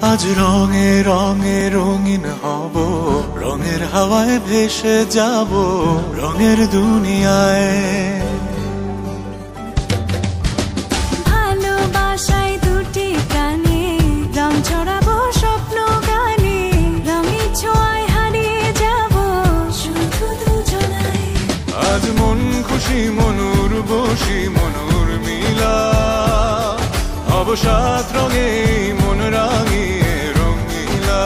আজ রঙে রঙে রঙিন হব, রঙের হাওয়ায় ভেসে যাব রঙের দুনিয়ায়। ভালোবাসায় দুটি প্রাণে রং ছড়াবো স্বপ্ন গানে, রঙের ছোঁয়ায় হারিয়ে যাব শুধু দুজনায়। আজ মন খুশি মনুর বসি মনুর মিলা, হব সাত রঙে মন রাঙিয়ে রঙিলা।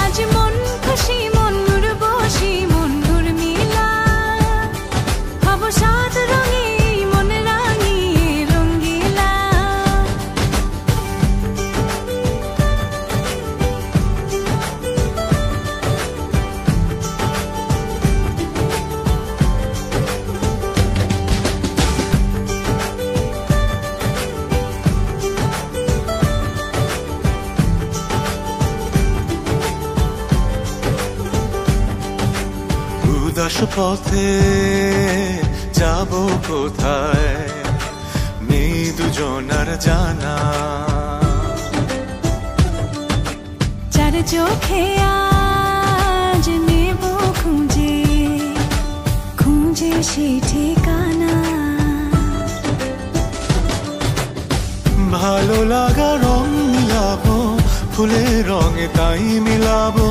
আজ মন খুশি মনুর বসি মনুর মিলা, হব সাত রঙে মন রাঙিয়ে রঙিলা। উদাস পথে যাব কোথায়, নেই দুজনার জানা। চার চোখে আজ নেব খুঁজে খুঁজে সে ঠিকানা। ভালো লাগা রং মিলাবো, ফুলের রঙে তাই মিলাবো,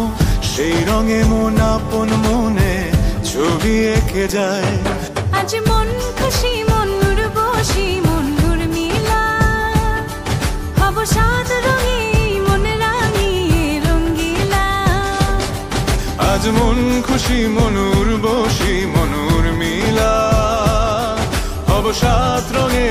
সেই রঙে মন আপন মনে ছবি এঁকে যায়। আজ মন খুশি মনুর বসি মনুর মিলা, হব সাত রঙে মন রাঙিয়ে রঙিলা। আজ মন খুশি মনুর বসি মনুর মিলা, হব সাত রঙে